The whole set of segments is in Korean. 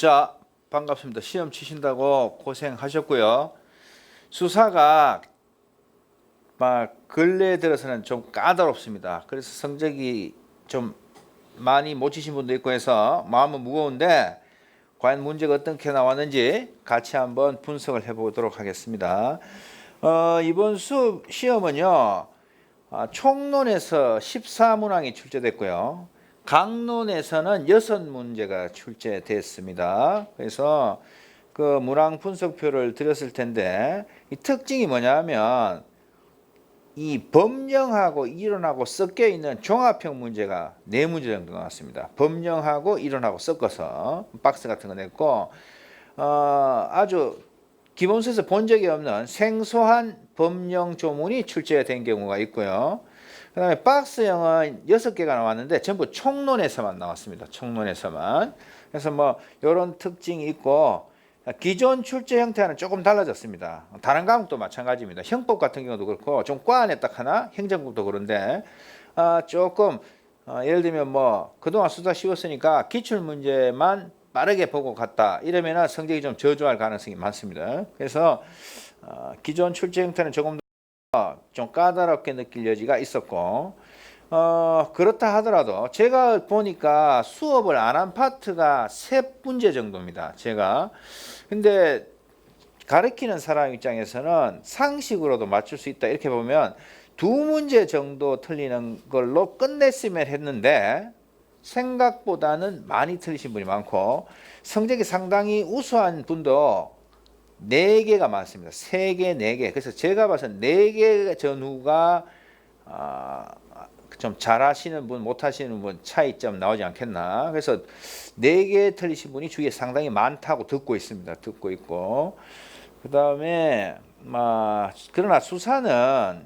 자, 반갑습니다. 시험 치신다고 고생하셨고요. 수사가 막 근래에 들어서는 좀 까다롭습니다. 그래서 성적이 좀 많이 못 치신 분도 있고 해서 마음은 무거운데 과연 문제가 어떻게 나왔는지 같이 한번 분석을 해보도록 하겠습니다. 이번 시험은요. 총론에서 14문항이 출제됐고요. 강론에서는 6문제가 출제됐습니다. 그래서 그 문항 분석표를 드렸을 텐데 이 특징이 뭐냐면 이 법령하고 이론하고 섞여 있는 종합형 문제가 4문제 정도 나왔습니다. 법령하고 이론하고 섞어서 박스 같은 거 냈고 아주 기본서에서 본 적이 없는 생소한 법령 조문이 출제된 경우가 있고요. 그 다음에 박스형은 6개가 나왔는데 전부 총론에서만 나왔습니다. 총론에서만. 그래서 뭐 이런 특징이 있고 기존 출제 형태와는 조금 달라졌습니다. 다른 과목도 마찬가지입니다. 형법 같은 경우도 그렇고 좀 과 안에 딱 하나, 행정법도 그런데 조금 예를 들면 뭐 그동안 수사 쉬웠으니까 기출문제만 빠르게 보고 갔다 이러면 성적이 좀 저조할 가능성이 많습니다. 그래서 기존 출제 형태는 조금 더 좀 까다롭게 느낄 여지가 있었고 그렇다 하더라도 제가 보니까 수업을 안 한 파트가 3문제 정도입니다. 제가 근데 가르치는 사람 입장에서는 상식으로도 맞출 수 있다 이렇게 보면 2문제 정도 틀리는 걸로 끝냈으면 했는데 생각보다는 많이 틀리신 분이 많고 성적이 상당히 우수한 분도 4개가 많습니다. 3개, 4개. 그래서 제가 봐서는 4개 전후가 좀 잘하시는 분, 못하시는 분 차이점 나오지 않겠나. 그래서 4개 틀리신 분이 주위에 상당히 많다고 듣고 있습니다. 듣고 있고. 그 다음에 그러나 수사는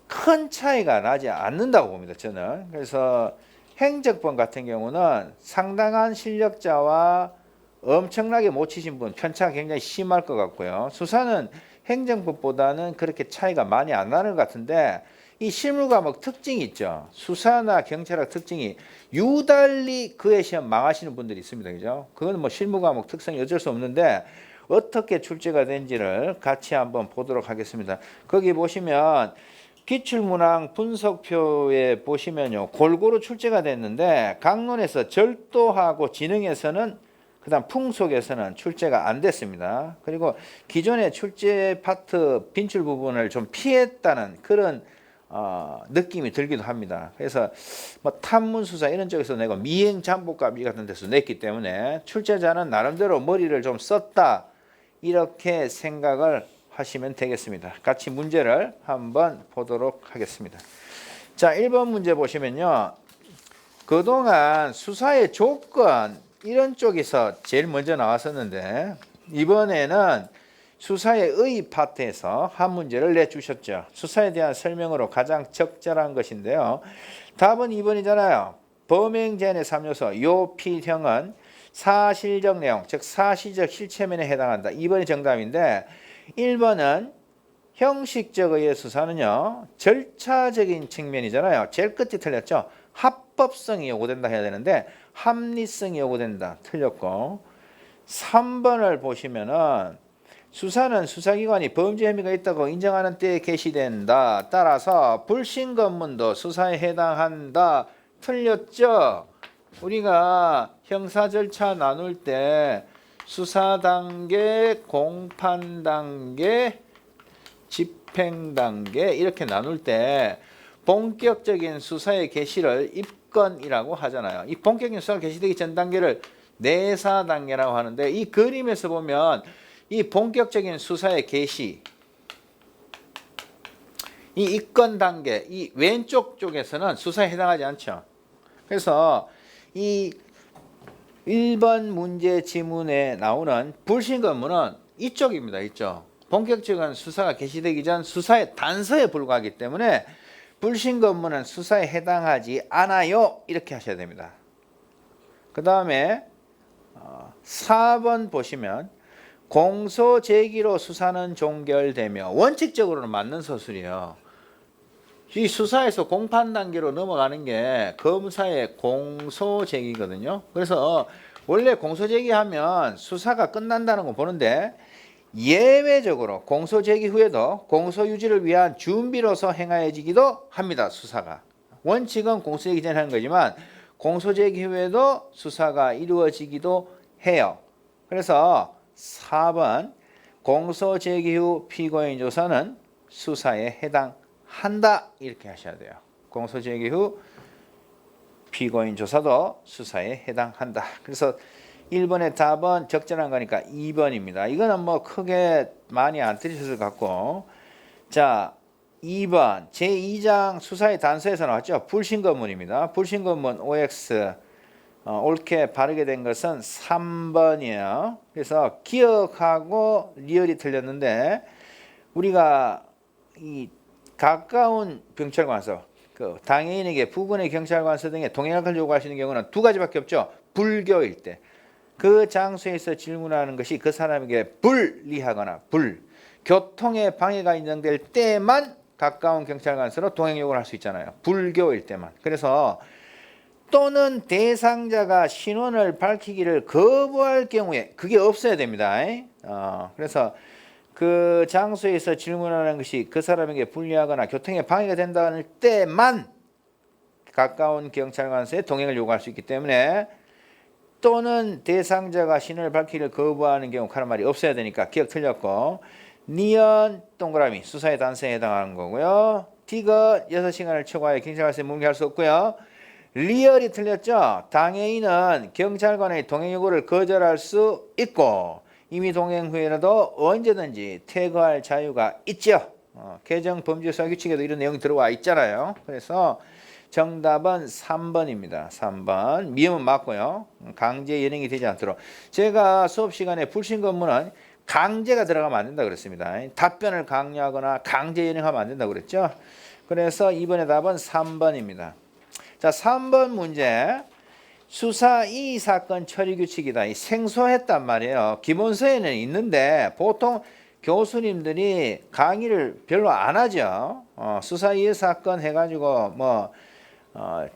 큰 차이가 나지 않는다고 봅니다. 저는. 그래서 행정법 같은 경우는 상당한 실력자와 엄청나게 못 치신 분 편차가 굉장히 심할 것 같고요. 수사는 행정법보다는 그렇게 차이가 많이 안 나는 것 같은데 이 실무 과목 특징이 있죠. 수사나 경찰학 특징이 유달리 그의 시험 망하시는 분들이 있습니다. 그죠? 그건 뭐 실무 과목 특성이 어쩔 수 없는데 어떻게 출제가 된지를 같이 한번 보도록 하겠습니다. 거기 보시면 기출문항 분석표에 보시면요. 골고루 출제가 됐는데 강론에서 절도하고 지능에서는 그다음 풍속에서는 출제가 안 됐습니다. 그리고 기존의 출제 파트 빈출 부분을 좀 피했다는 그런 느낌이 들기도 합니다. 그래서 뭐 탐문수사 이런 쪽에서 내고 미행jam복과비 같은 데서 냈기 때문에 출제자는 나름대로 머리를 좀 썼다 이렇게 생각을 하시면 되겠습니다. 같이 문제를 한번 보도록 하겠습니다. 자, 1번 문제 보시면요. 그동안 수사의 조건 이런 쪽에서 제일 먼저 나왔었는데 이번에는 수사의 의 파트에서 한 문제를 내주셨죠. 수사에 대한 설명으로 가장 적절한 것인데요. 답은 2번이잖아요. 범행 제한의 3요소 요필형은 사실적 내용, 즉 사실적 실체면에 해당한다. 2번이 정답인데 1번은 형식적 의의 수사는요. 절차적인 측면이잖아요. 제일 끝에 틀렸죠. 합법성이 요구된다 해야 되는데 합리성이 요구된다. 틀렸고 3번을 보시면은 수사는 수사기관이 범죄 혐의가 있다고 인정하는 때에 개시된다. 따라서 불신 검문도 수사에 해당한다. 틀렸죠? 우리가 형사 절차 나눌 때 수사 단계, 공판 단계, 집행 단계 이렇게 나눌 때 본격적인 수사의 개시를 입건이라고 하잖아요. 이 본격적인 수사가 개시되기 전 단계를 내사 단계라고 하는데 이 그림에서 보면 이 본격적인 수사의 개시, 이 입건 단계, 이 왼쪽 쪽에서는 수사에 해당하지 않죠. 그래서 이 1번 문제 지문에 나오는 불신 검문은 이쪽입니다. 이쪽. 본격적인 수사가 개시되기 전 수사의 단서에 불과하기 때문에 불신 검문은 수사에 해당하지 않아요. 이렇게 하셔야 됩니다. 그 다음에 4번 보시면 공소 제기로 수사는 종결되며 원칙적으로는 맞는 서술이에요. 이 수사에서 공판 단계로 넘어가는 게 검사의 공소 제기거든요. 그래서 원래 공소제기하면 수사가 끝난다는 거 보는데 예외적으로 공소제기 후에도 공소유지를 위한 준비로서 행하여지기도 합니다. 수사가. 원칙은 공소제기 전에 하는 거지만 공소제기 후에도 수사가 이루어지기도 해요. 그래서 4번 공소제기 후 피고인 조사는 수사에 해당한다 이렇게 하셔야 돼요. 공소제기 후 피고인 조사도 수사에 해당한다. 그래서 1번의 답은 적절한 거니까 2번입니다. 이거는 뭐 크게 많이 안 들으셨을 것 같고, 자 2번 제2장 수사의 단서에서 나왔죠. 불신검문입니다. 불신검문 OX 옳게 바르게 된 것은 3번이에요. 그래서 기억하고 리얼이 틀렸는데 우리가 이 가까운 경찰관서, 그 당해인에게 부근의 경찰관서 등의 동행을 요구하시는 경우는 두 가지밖에 없죠. 불교일 때. 그 장소에서 질문하는 것이 그 사람에게 불리하거나 교통에 방해가 인정될 때만 가까운 경찰관서로 동행 요구를 할 수 있잖아요. 불교일 때만. 그래서 또는 대상자가 신원을 밝히기를 거부할 경우에 그게 없어야 됩니다. 그래서 그 장소에서 질문하는 것이 그 사람에게 불리하거나 교통에 방해가 된다는 때만 가까운 경찰관서에 동행을 요구할 수 있기 때문에 또는 대상자가 신원을 밝히기를 거부하는 경우 하는 말이 없어야 되니까 기억 틀렸고, 니은 동그라미 수사의 단서에 해당하는 거고요. 디귿 6시간을 초과해 경찰관서에 문의할 수 없고요. 리얼이 틀렸죠. 당해인은 경찰관의 동행 요구를 거절할 수 있고 이미 동행 후에라도 언제든지 퇴거할 자유가 있죠. 개정 범죄 수사 규칙에도 이런 내용이 들어와 있잖아요. 그래서 정답은 3번입니다. 3번. 미음은 맞고요. 강제 연행이 되지 않도록. 제가 수업 시간에 불신검문은 강제가 들어가면 안 된다 그랬습니다. 답변을 강요하거나 강제 연행하면 안 된다 그랬죠. 그래서 이번의 답은 3번입니다. 자, 3번 문제. 수사 이 사건 처리 규칙이다. 생소했단 말이에요. 기본서에는 있는데 보통 교수님들이 강의를 별로 안 하죠. 수사 이 사건 해가지고 뭐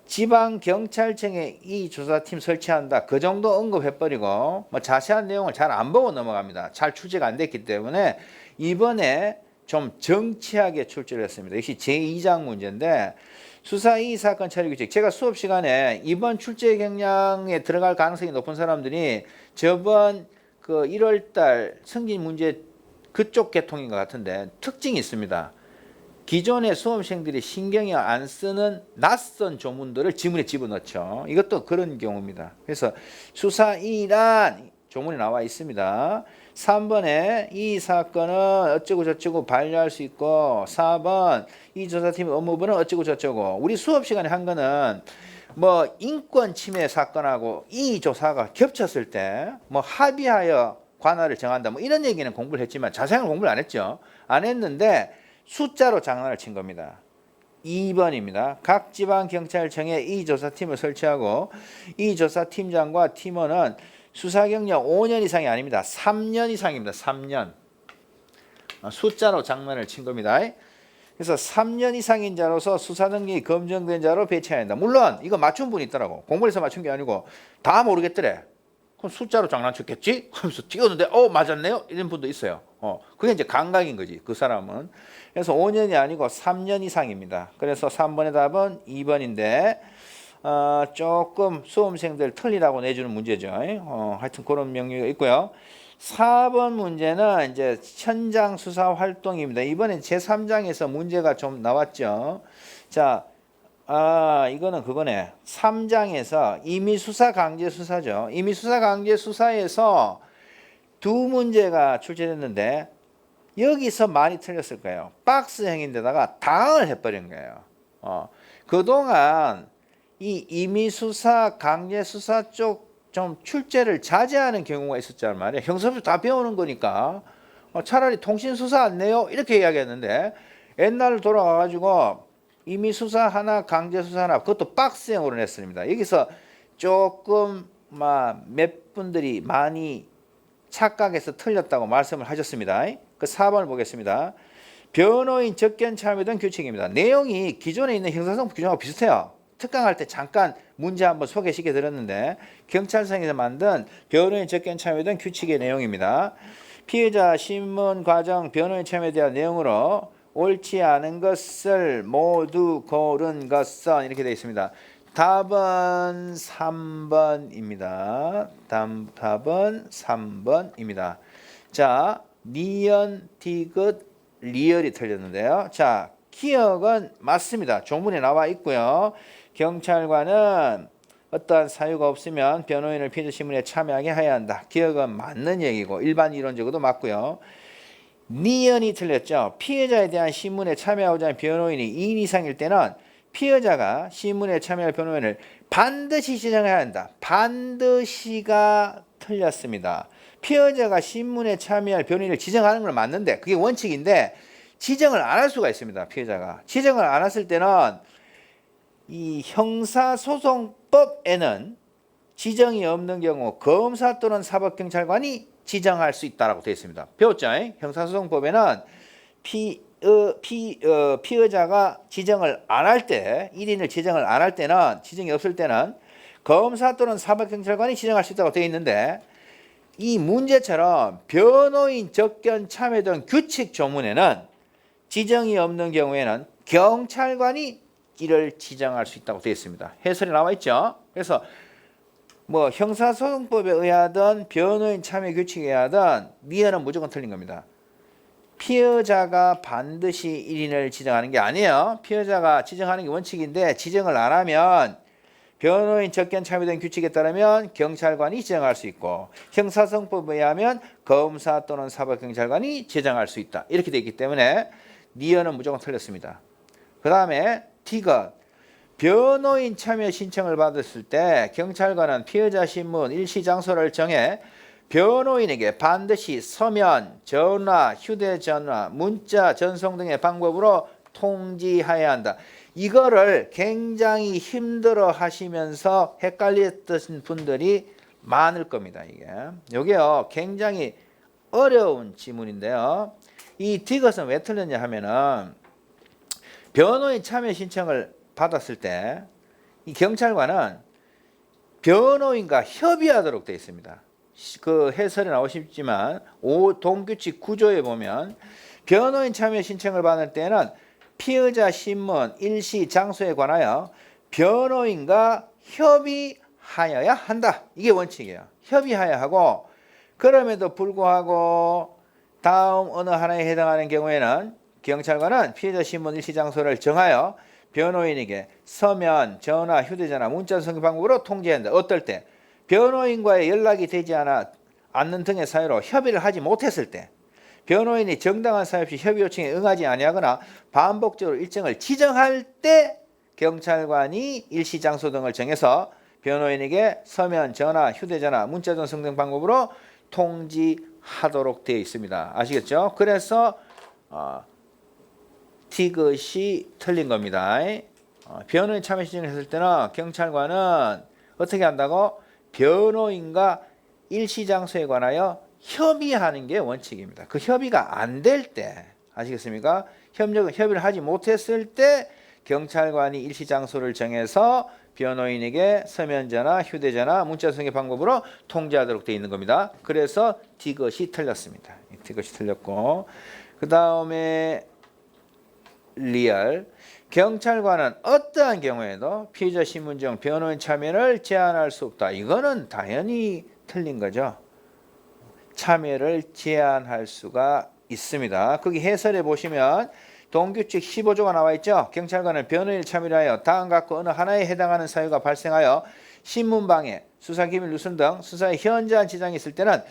지방경찰청에 이 조사팀 설치한다. 그 정도 언급해버리고 뭐 자세한 내용을 잘 안 보고 넘어갑니다. 잘 출제가 안 됐기 때문에 이번에 좀 정치하게 출제를 했습니다. 역시 제2장 문제인데 수사 이 사건 처리 규칙. 제가 수업 시간에 이번 출제 경향에 들어갈 가능성이 높은 사람들이 저번 그 1월달 승진 문제 그쪽 계통인 것 같은데 특징이 있습니다. 기존의 수험생들이 신경이 안 쓰는 낯선 조문들을 지문에 집어넣죠. 이것도 그런 경우입니다. 그래서 수사 2란 조문이 나와 있습니다. 3번에 이 사건은 어쩌고 저쩌고 반려할 수 있고 4번 이 조사팀의 업무부는 어쩌고 저쩌고. 우리 수업 시간에 한 거는 뭐 인권 침해 사건하고 이 조사가 겹쳤을 때 뭐 합의하여 관할을 정한다 뭐 이런 얘기는 공부를 했지만 자세한 공부를 안 했죠. 안 했는데 숫자로 장난을 친 겁니다. 2번입니다. 각 지방경찰청에 이 조사팀을 설치하고 이 조사팀장과 팀원은 수사 경력 5년 이상이 아닙니다. 3년 이상입니다. 3년. 숫자로 장난을 친 겁니다. 그래서 3년 이상인 자로서 수사 능력이 검증된 자로 배치해야 한다. 물론 이거 맞춘 분이 있더라고. 공부해서 맞춘 게 아니고 다 모르겠더래. 그럼 숫자로 장난쳤겠지? 하면서 찍었는데 맞았네요? 이런 분도 있어요. 그게 이제 감각인 거지. 그 사람은. 그래서 5년이 아니고 3년 이상입니다. 그래서 3번의 답은 2번인데 조금 수험생들 틀리라고 내주는 문제죠. 하여튼 그런 명령이 있고요. 4번 문제는 이제 현장 수사 활동입니다. 이번에 제3장에서 문제가 좀 나왔죠. 자, 이거는 그거네. 3장에서 임의수사 강제수사죠. 임의수사 강제수사에서 두 문제가 출제됐는데 여기서 많이 틀렸을 거예요. 박스형인데다가 당을 해버린 거예요. 그동안 이 임의수사 강제수사 쪽 좀 출제를 자제하는 경우가 있었단 말이에요. 형사부 다 배우는 거니까 차라리 통신수사 안 내요? 이렇게 이야기했는데 옛날로 돌아가가지고 임의수사 하나 강제수사 하나 그것도 박스형으로 냈습니다. 여기서 조금 몇 분들이 많이 착각해서 틀렸다고 말씀을 하셨습니다. 그 4번을 보겠습니다. 변호인 접견 참여 등 규칙입니다. 내용이 기존에 있는 형사소송법 규정하고 비슷해요. 특강할 때 잠깐 문제 한번 소개시켜 드렸는데 경찰청에서 만든 변호인 접견 참여에 대한 규칙의 내용입니다. 피해자 신문 과정 변호인 참여에 대한 내용으로 옳지 않은 것을 모두 고른 것은 이렇게 되어 있습니다. 답은 3번입니다. 답은 3번입니다. 자, 니은, 디귿, 리얼이 틀렸는데요. 자, 기억은 맞습니다. 조문에 나와 있고요. 경찰관은 어떠한 사유가 없으면 변호인을 피해자 신문에 참여하게 해야 한다. 기억은 맞는 얘기고 일반 이론적으로도 맞고요. 니은이 틀렸죠. 피해자에 대한 신문에 참여하고자 하는 변호인이 2인 이상일 때는 피해자가 신문에 참여할 변호인을 반드시 지정해야 한다. 반드시가 틀렸습니다. 피해자가 신문에 참여할 변호인을 지정하는 건 맞는데 그게 원칙인데 지정을 안 할 수가 있습니다. 피해자가 지정을 안 했을 때는 이 형사소송법에는 지정이 없는 경우 검사 또는 사법경찰관이 지정할 수 있다라고 되어 있습니다. 배웠죠? 형사소송법에는 피의자가 지정을 안 할 때, 1인을 지정을 안 할 때는, 지정이 없을 때는 검사 또는 사법경찰관이 지정할 수 있다고 되어 있는데 이 문제처럼 변호인 접견 참여 등 규칙 조문에는 지정이 없는 경우에는 경찰관이 이를 지정할 수 있다고 되어 있습니다. 해설이 나와 있죠. 그래서 뭐 형사소송법에 의하든 변호인 참여 규칙에 의하든 니은은 무조건 틀린 겁니다. 피해자가 반드시 1인을 지정하는 게 아니에요. 피해자가 지정하는 게 원칙인데 지정을 안 하면 변호인 접견 참여된 규칙에 따르면 경찰관이 지정할 수 있고 형사소송법에 의하면 검사 또는 사법경찰관이 지정할 수 있다. 이렇게 되어 있기 때문에 니은은 무조건 틀렸습니다. 그 다음에 디귿. 변호인 참여 신청을 받았을 때 경찰관은 피해자 신문 일시 장소를 정해 변호인에게 반드시 서면, 전화, 휴대전화, 문자, 전송 등의 방법으로 통지해야 한다. 이거를 굉장히 힘들어 하시면서 헷갈렸던 분들이 많을 겁니다. 이게요 굉장히 어려운 지문인데요. 이 디귿은 왜 틀렸냐 하면은 변호인 참여 신청을 받았을 때 이 경찰관은 변호인과 협의하도록 되어 있습니다. 그 해설에 나오시지만 동규칙 구조에 보면 변호인 참여 신청을 받을 때는 피의자 신문 일시 장소에 관하여 변호인과 협의하여야 한다. 이게 원칙이에요. 협의하여야 하고 그럼에도 불구하고 다음 어느 하나에 해당하는 경우에는 경찰관은 피해자 신문 일시 장소를 정하여 변호인에게 서면, 전화, 휴대전화, 문자 전송 방법으로 통지한다. 어떨 때? 변호인과의 연락이 되지 않는 등의 사유로 협의를 하지 못했을 때, 변호인이 정당한 사유 없이 협의 요청에 응하지 아니하거나 반복적으로 일정을 지정할 때 경찰관이 일시 장소 등을 정해서 변호인에게 서면, 전화, 휴대전화, 문자 전송 등 방법으로 통지하도록 되어 있습니다. 아시겠죠? 그래서 디귿이 틀린 겁니다. 변호인 참여 신청을 했을 때는 경찰관은 어떻게 한다고? 변호인과 일시장소에 관하여 협의하는 게 원칙입니다. 그 협의가 안 될 때, 아시겠습니까? 협의를 하지 못했을 때 경찰관이 일시장소를 정해서 변호인에게 서면전화, 휴대전화, 문자 전송의 방법으로 통지하도록 되어 있는 겁니다. 그래서 디귿이 틀렸습니다. 디귿이 틀렸고, 그 다음에 리얼. 경찰관은 어떠한 경우에도 피의자 신문 중 변호인 참여를 제한할 수 없다. 이거는 당연히 틀린 거죠. 참여를 제한할 수가 있습니다. 거기 해설에 보시면 동규칙 15조가 나와 있죠. 경찰관은 변호인을 참여를 하여 다음 각각 어느 하나에 해당하는 사유가 발생하여 신문방해, 수사기밀 누설 등 수사에 현저한 지장이 있을 때는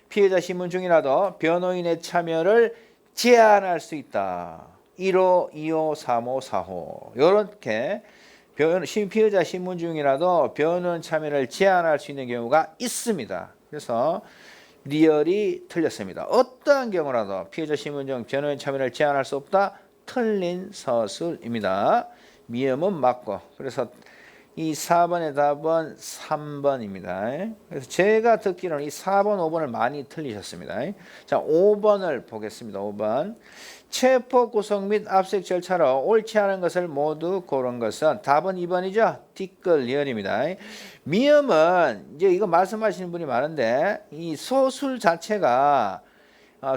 피해자 신문 중이라도 변호인의 참여를 제한할 수 있다. 1호, 2호, 3호, 4호 이렇게 피해자 신문 중이라도 변호인 참여를 제한할 수 있는 경우가 있습니다. 그래서 리얼이 틀렸습니다. 어떠한 경우라도 피해자 신문 중 변호인 참여를 제한할 수 없다. 틀린 서술입니다. 미음은 맞고 그래서 이 4번의 답은 3번입니다. 그래서 제가 듣기로는 이 4번, 5번을 많이 틀리셨습니다. 자, 5번을 보겠습니다. 5번. 체포 구성 및 압수색 절차로 옳지 않은 것을 모두 고른 것은 답은 2번이죠. 티끌 리얼입니다. 미음은 이제 이거 말씀하시는 분이 많은데 이 소술 자체가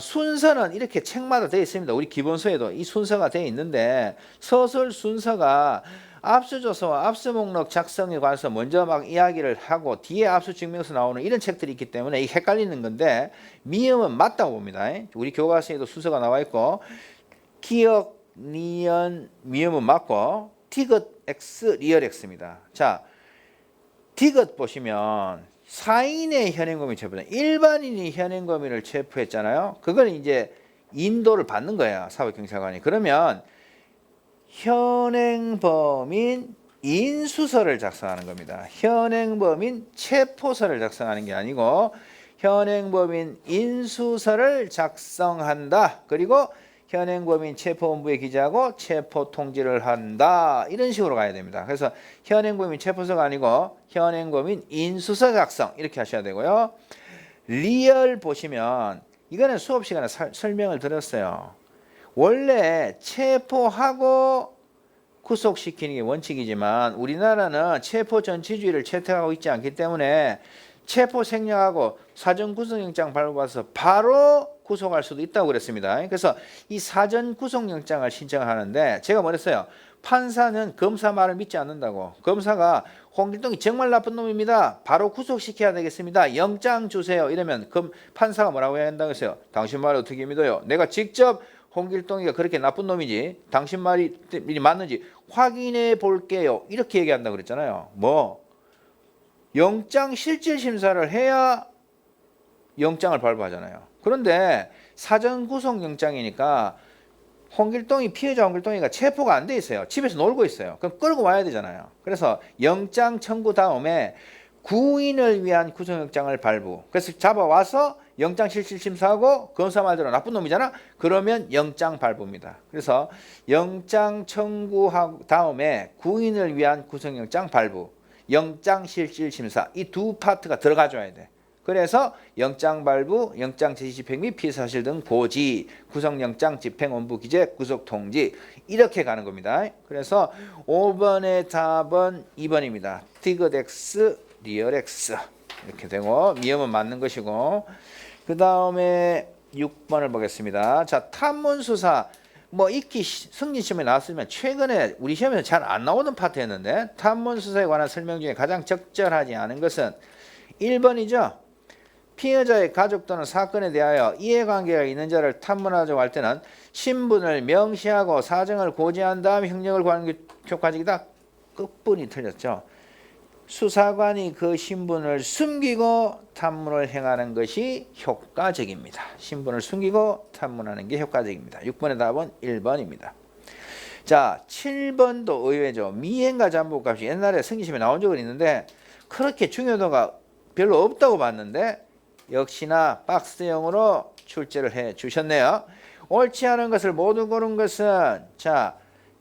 순서는 이렇게 책마다 되어 있습니다. 우리 기본서에도 이 순서가 되어 있는데 서술 순서가 압수조서와 압수목록 작성에 관해서 먼저 막 이야기를 하고 뒤에 압수증명서 나오는 이런 책들이 있기 때문에 이게 헷갈리는 건데 미음은 맞다고 봅니다. 우리 교과서에도 순서가 나와 있고 기억, 니은, 미음은 맞고 디귿 X, 리얼 X입니다. 자, 디귿 보시면 사인의 현행범인 체포다. 일반인이 현행범인을 체포했잖아요. 그건 이제 인도를 받는 거예요. 사법경찰관이. 그러면 현행범인 인수서를 작성하는 겁니다. 현행범인 체포서를 작성하는 게 아니고 현행범인 인수서를 작성한다. 그리고 현행범인 체포본부에 기재하고 체포 통지를 한다. 이런 식으로 가야 됩니다. 그래서 현행범인 체포서가 아니고 현행범인 인수서 작성 이렇게 하셔야 되고요. 리얼 보시면 이거는 수업 시간에 설명을 드렸어요. 원래 체포하고 구속시키는 게 원칙이지만 우리나라는 체포 전치주의를 채택하고 있지 않기 때문에 체포 생략하고 사전 구속영장 발부받아서 바로 구속할 수도 있다고 그랬습니다. 그래서 이 사전 구속영장을 신청하는데 제가 뭐랬어요? 판사는 검사 말을 믿지 않는다고. 검사가 홍길동이 정말 나쁜 놈입니다. 바로 구속시켜야 되겠습니다. 영장 주세요. 이러면 판사가 뭐라고 해야 한다고 했어요? 당신 말을 어떻게 믿어요? 내가 직접 홍길동이가 그렇게 나쁜 놈이지 당신 말이 맞는지 확인해 볼게요. 이렇게 얘기한다고 그랬잖아요. 뭐 영장 실질 심사를 해야 영장을 발부하잖아요. 그런데 사전 구속 영장이니까 피해자 홍길동이가 체포가 안 돼 있어요. 집에서 놀고 있어요. 그럼 끌고 와야 되잖아요. 그래서 영장 청구 다음에 구인을 위한 구속영장을 발부. 그래서 잡아와서 영장 실질 심사하고 검사 말대로 나쁜 놈이잖아. 그러면 영장 발부입니다. 그래서 영장 청구한 다음에 구인을 위한 구속영장 발부, 영장 실질 심사 이 두 파트가 들어가줘야 돼. 그래서 영장 발부, 영장 제시 집행 및 피의 사실 등 고지, 구속영장 집행 원부 기재, 구속 통지 이렇게 가는 겁니다. 그래서 5번의 답은 2번입니다. 디귿 X, 리얼 X 이렇게 되고 미음은 맞는 것이고 그 다음에 6번을 보겠습니다. 자, 탐문수사 뭐 익히 승진 시험에 나왔으면 최근에 우리 시험에서 잘 안 나오는 파트였는데 탐문수사에 관한 설명 중에 가장 적절하지 않은 것은 1번이죠. 피해자의 가족 또는 사건에 대하여 이해관계가 있는 자를 탐문하자고 할 때는 신분을 명시하고 사정을 고지한 다음 형량을 구하는 게 효과적이다. 끝분이 틀렸죠. 수사관이 그 신분을 숨기고 탐문을 행하는 것이 효과적입니다. 신분을 숨기고 탐문하는 게 효과적입니다. 6번의 답은 1번입니다. 자, 7번도 의외죠. 미행과 잠복값이 옛날에 승진시험에 나온 적은 있는데 그렇게 중요도가 별로 없다고 봤는데 역시나 박스형으로 출제를 해 주셨네요. 옳지 않은 것을 모두 고른 것은 자,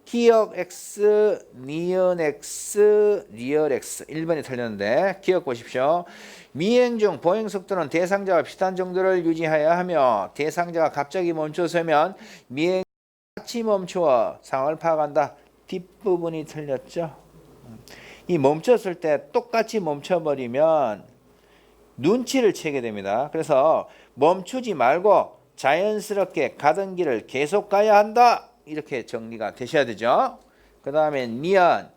기억 X, 니은 X, 리얼 X 1번이 틀렸는데 기억 보십시오. 미행 중 보행 속도는 대상자와 비슷한 정도를 유지해야 하며 대상자가 갑자기 멈춰서면 미행 같이 멈추어 상황을 파악한다. 뒷부분이 틀렸죠. 이 멈췄을 때 똑같이 멈춰버리면 눈치를 채게 됩니다. 그래서 멈추지 말고 자연스럽게 가던 길을 계속 가야 한다. 이렇게 정리가 되셔야 되죠. 그 다음에 니은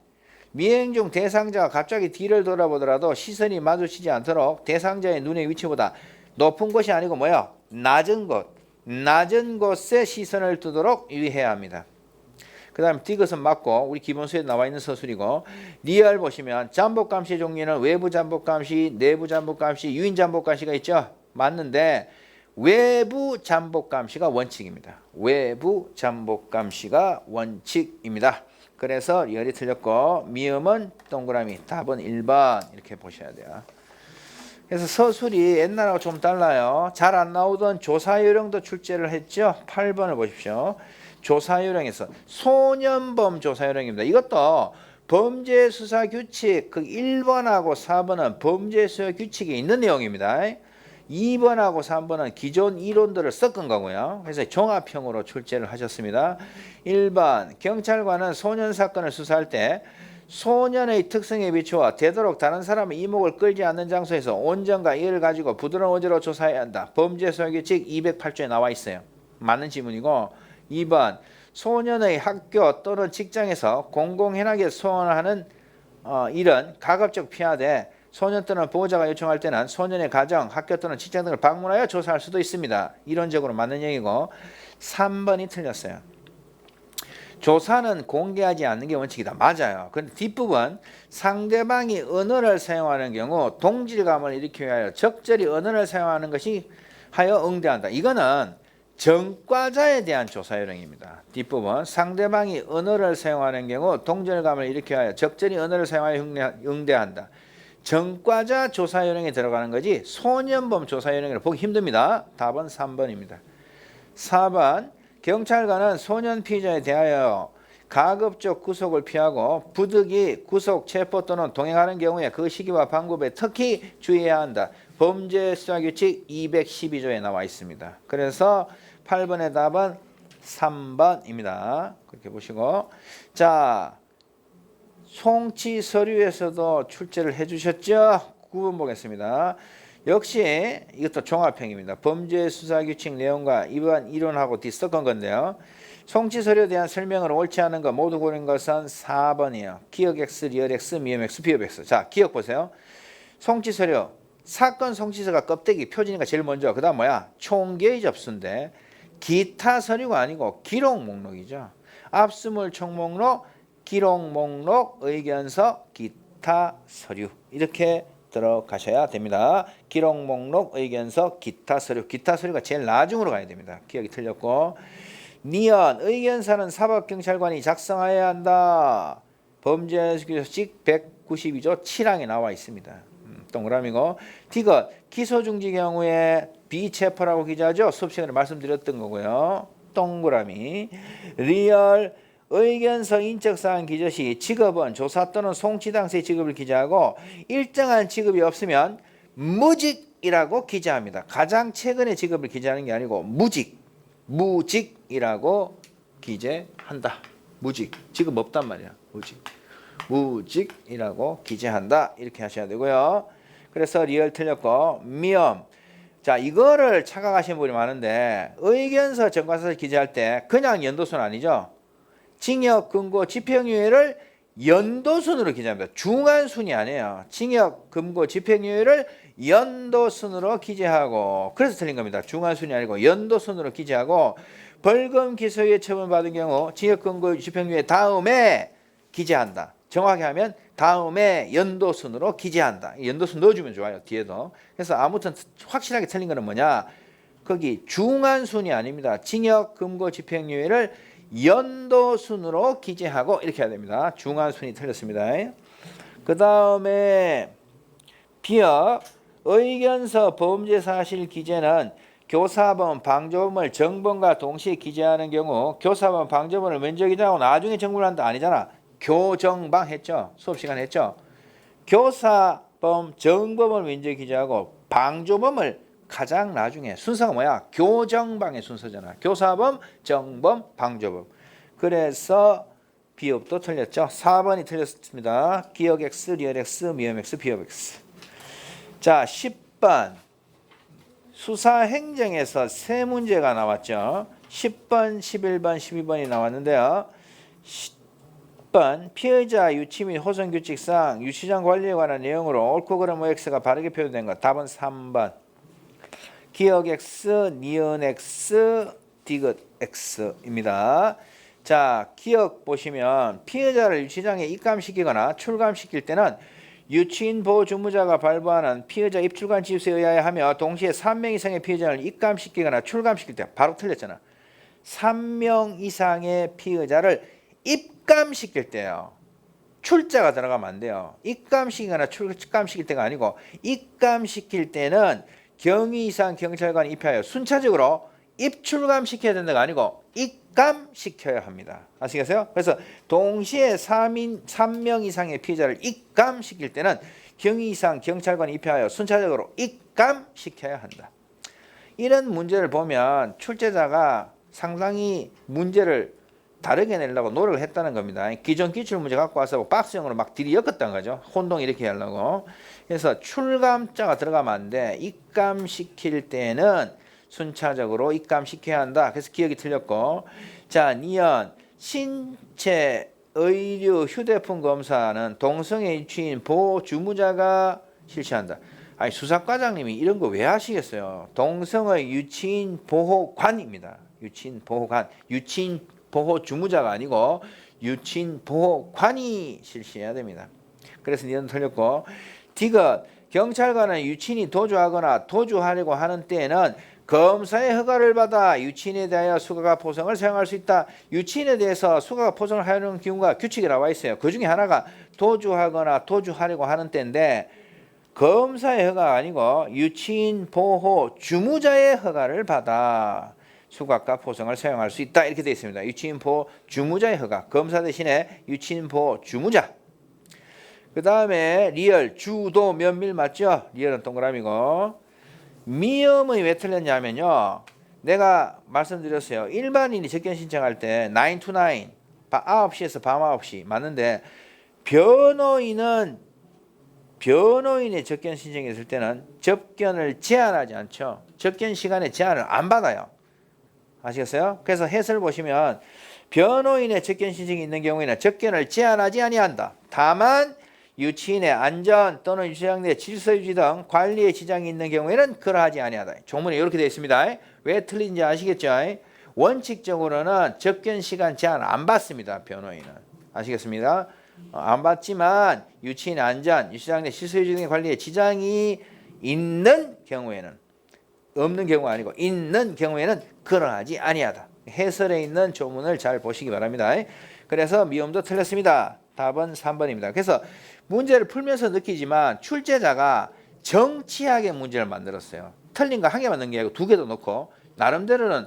미행 중 대상자가 갑자기 뒤를 돌아보더라도 시선이 마주치지 않도록 대상자의 눈의 위치보다 높은 곳이 아니고 뭐요? 낮은 곳에 시선을 두도록 유의해야 합니다. 그 다음에 디귿은 맞고 우리 기본서에 나와 있는 서술이고 리얼 보시면 잠복감시의 종류는 외부 잠복감시, 내부 잠복감시, 유인 잠복감시가 있죠. 맞는데 외부 잠복감시가 원칙입니다. 외부 잠복감시가 원칙입니다. 그래서 리얼이 틀렸고 미음은 동그라미 답은 1번 이렇게 보셔야 돼요. 그래서 서술이 옛날하고 좀 달라요. 잘 안 나오던 조사요령도 출제를 했죠. 8번을 보십시오. 조사요령에서 소년범 조사요령입니다. 이것도 범죄수사규칙 그 1번하고 4번은 범죄수사규칙에 있는 내용입니다. 2번하고 3번은 기존 이론들을 섞은 거고요. 그래서 종합형으로 출제를 하셨습니다. 1번 경찰관은 소년 사건을 수사할 때 소년의 특성에 비추어 되도록 다른 사람의 이목을 끌지 않는 장소에서 온정과 이해를 가지고 부드러운 어조로 조사해야 한다. 범죄수사규칙 208조에 나와 있어요. 맞는 지문이고 2번 소년의 학교 또는 직장에서 공공연하게 소원하는 일은 가급적 피하되 소년 또는 보호자가 요청할 때는 소년의 가정, 학교 또는 직장 등을 방문하여 조사할 수도 있습니다. 이론적으로 맞는 얘기고 3번이 틀렸어요. 조사는 공개하지 않는 게 원칙이다. 맞아요. 그런데 뒷부분 상대방이 언어를 사용하는 경우 동질감을 일으키기 위하여 적절히 언어를 사용하는 것이 하여 응대한다. 이거는 전과자에 대한 조사 요령입니다. 뒷부분 상대방이 언어를 사용하는 경우 동질감을 일으키기 위하여 적절히 언어를 사용하여 응대한다. 전과자 조사 요령에 들어가는 거지 소년범 조사 요령을 보기 힘듭니다. 답은 3번입니다. 4번 경찰관은 소년 피의자에 대하여 가급적 구속을 피하고 부득이 구속, 체포 또는 동행하는 경우에 그 시기와 방법에 특히 주의해야 한다. 범죄수사규칙 212조에 나와 있습니다. 그래서 8번의 답은 3번입니다. 그렇게 보시고 자 송치 서류에서도 출제를 해주셨죠? 9번 보겠습니다. 역시 이것도 종합형입니다. 범죄수사규칙 내용과 이번 이론하고 뒤섞은 건데요. 송치 서류에 대한 설명을 옳지 않은 것 모두 고른 것은 4번이에요. 기억 X, 리얼 X, 미음 X, 비읍 X. 자, 기억 보세요. 송치 서류. 사건 송치서가 껍데기, 표지니까 제일 먼저. 그 다음 뭐야? 총계의 접수인데 기타 서류가 아니고 기록 목록이죠. 압수물 총목록, 기록 목록, 의견서, 기타 서류. 이렇게 들어가셔야 됩니다. 기록 목록, 의견서, 기타 서류. 기타 서류가 제일 나중으로 가야 됩니다. 기억이 틀렸고. 니언, 의견서는 사법경찰관이 작성해야 한다. 범죄수사규칙 192조 7항에 나와 있습니다. 동그라미고. 디귿, 기소중지 경우에 비체포라고 기재하죠. 수업 시간에 말씀드렸던 거고요. 동그라미. 리얼, 의견서 인적사항 기재 시 직업은 조사 또는 송치 당시의 직업을 기재하고 일정한 직업이 없으면 무직이라고 기재합니다. 가장 최근의 직업을 기재하는 게 아니고 무직이라고 기재한다. 무직, 직업 없단 말이야. 무직이라고 기재한다. 이렇게 하셔야 되고요. 그래서 리얼 틀렸고 미엄. 자, 이거를 착각하시는 분이 많은데 의견서 전과서를 기재할 때 그냥 연도수는 아니죠. 징역, 금고, 집행유예를 연도순으로 기재합니다. 중한순이 아니에요. 징역, 금고, 집행유예를 연도순으로 기재하고 그래서 틀린 겁니다. 중한순이 아니고 연도순으로 기재하고 벌금 기소유예 처분받은 경우 징역, 금고, 집행유예 다음에 기재한다. 정확히 하면 다음에 연도순으로 기재한다. 연도순 넣어주면 좋아요. 뒤에도. 그래서 아무튼 확실하게 틀린 거는 뭐냐. 거기 중한순이 아닙니다. 징역, 금고, 집행유예를 연도순으로 기재하고 이렇게 해야 됩니다. 중한순이 틀렸습니다. 그 다음에 비어 의견서 범죄사실 기재는 교사범, 방조범을 정범과 동시에 기재하는 경우 교사범, 방조범을 먼저 기재하고 나중에 정범을 한다. 아니잖아. 교정방 했죠. 수업시간 했죠. 교사범, 정범을 먼저 기재하고 방조범을 가장 나중에. 순서가 뭐야? 교정방의 순서잖아. 교사범, 정범, 방조범. 그래서 비읍도 틀렸죠. 4번이 틀렸습니다. 기억 X, 리얼 X, 미음 X, 비읍 X. 자, 10번. 수사행정에서 세 문제가 나왔죠. 10번, 11번, 12번이 나왔는데요. 10번 피의자 유치 및 호송규칙상 유치장 관리에 관한 내용으로 옳고 그름 OX가 바르게 표현된 것. 답은 3번. 기억 X, 니은 X, 디귿 X입니다. 자, 기억 보시면 피의자를 유치장에 입감시키거나 출감시킬 때는 유치인 보호 주무자가 발부하는 피의자 입출감 지시에 의하여 하며 동시에 3명 이상의 피의자를 입감시키거나 출감시킬 때 바로 틀렸잖아. 3명 이상의 피의자를 입감시킬 때요. 출자가 들어가면 안 돼요. 입감시키거나 출감시킬 때가 아니고 입감시킬 때는 경위 이상 경찰관이 입회하여 순차적으로 입출감시켜야 된다가 아니고 입감시켜야 합니다. 아시겠어요? 그래서 동시에 3명 이상의 피해자를 입감시킬 때는 경위이상 경찰관이 입회하여 순차적으로 입감시켜야 한다. 이런 문제를 보면 출제자가 상당히 문제를 다르게 내려고 노력을 했다는 겁니다. 기존 기출문제 갖고 와서 박스형으로 막 들이엮었다는 거죠. 혼동 이렇게 하려고. 그래서 출감자가 들어가면 안 돼. 입감시킬 때는 순차적으로 입감시켜야 한다. 그래서 기억이 틀렸고. 자, 니은 신체 의료 휴대폰 검사는 동성애 유치인 보호 주무자가 실시한다. 아니 수사과장님이 이런 거 왜 하시겠어요? 동성애 유치인 보호관입니다. 유치인 보호관, 유치인 보호 주무자가 아니고 유치인 보호관이 실시해야 됩니다. 그래서 니은 틀렸고. 디귿 경찰관은 유치인이 도주하거나 도주하려고 하는 때에는 검사의 허가를 받아 유치인에 대하여 수가가 포성을 사용할 수 있다. 유치인에 대해서 수가가 포성을 하려는 경우가 규칙에 나와 있어요. 그 중에 하나가 도주하거나 도주하려고 하는 때인데 검사의 허가가 아니고 유치인 보호 주무자의 허가를 받아 수각과 포성을 사용할 수 있다. 이렇게 되어 있습니다. 유치인 보호 주무자의 허가. 검사 대신에 유치인 보호 주무자. 그 다음에 리얼 주도 면밀 맞죠? 리얼은 동그라미고. 미음이 왜 틀렸냐면요. 내가 말씀드렸어요. 일반인이 접견 신청할 때 9 to 9, 9시에서 밤 9시 맞는데 변호인의 접견 신청이 있을 때는 접견을 제한하지 않죠. 접견 시간에 제한을 안 받아요. 아시겠어요? 그래서 해설 보시면 변호인의 접견 신청이 있는 경우에는 접견을 제한하지 아니한다. 다만 유치인의 안전 또는 유치장내 질서유지 등 관리에 지장이 있는 경우에는 그러하지 아니하다. 조문에 이렇게 되어 있습니다. 왜 틀린지 아시겠죠? 원칙적으로는 접견 시간 제한 안 받습니다. 변호인은. 아시겠습니다? 안 받지만 유치인의 안전, 유치장내 질서유지 등의 관리에 지장이 있는 경우에는 없는 경우가 아니고 있는 경우에는 그러하지 아니하다. 해설에 있는 조문을 잘 보시기 바랍니다. 그래서 미음도 틀렸습니다. 답은 3번입니다. 그래서 문제를 풀면서 느끼지만 출제자가 정치하게 문제를 만들었어요. 틀린 거 한 개만 넣은 게 아니고 두 개도 넣고 나름대로는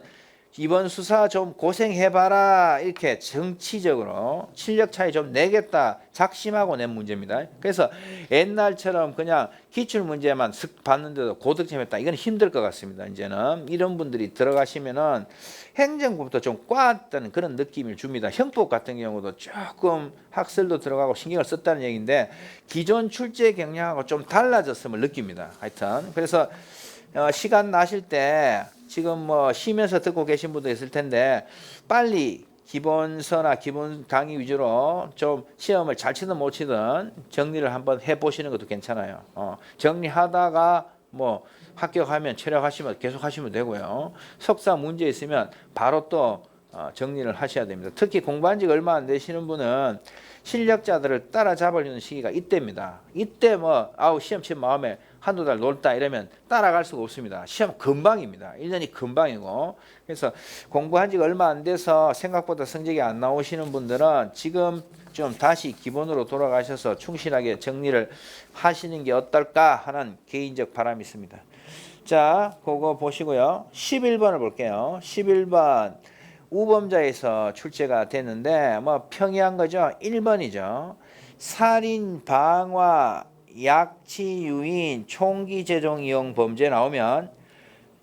이번 수사 좀 고생해봐라 이렇게 정치적으로 실력 차이 좀 내겠다 작심하고 낸 문제입니다. 그래서 옛날처럼 그냥 기출문제만 쓱 봤는데도 고득점했다 이건 힘들 것 같습니다. 이제는 이런 분들이 들어가시면은 행정부부터 좀 꽈았다는 그런 느낌을 줍니다. 형법 같은 경우도 조금 학설도 들어가고 신경을 썼다는 얘기인데 기존 출제 경향하고 좀 달라졌음을 느낍니다. 하여튼 그래서 시간 나실 때 지금 뭐 쉬면서 듣고 계신 분도 있을 텐데 빨리 기본서나 기본 강의 위주로 좀 시험을 잘 치든 못 치든 정리를 한번 해보시는 것도 괜찮아요. 정리하다가 뭐 합격하면 체력하시면 계속 하시면 되고요. 석사 문제 있으면 바로 또 정리를 하셔야 됩니다. 특히 공부한 지가 얼마 안 되시는 분은 실력자들을 따라잡으려는 시기가 이때입니다. 이때 뭐 시험 친 마음에 한두 달 놀다 이러면 따라갈 수가 없습니다. 시험 금방입니다. 1년이 금방이고 그래서 공부한 지가 얼마 안 돼서 생각보다 성적이 안 나오시는 분들은 지금 좀 다시 기본으로 돌아가셔서 충실하게 정리를 하시는 게 어떨까 하는 개인적 바람이 있습니다. 자, 그거 보시고요. 11번을 볼게요. 11번 우범자에서 출제가 됐는데 뭐 평이한 거죠. 1번이죠. 살인, 방화, 약치, 유인, 총기 제종 이용 범죄 나오면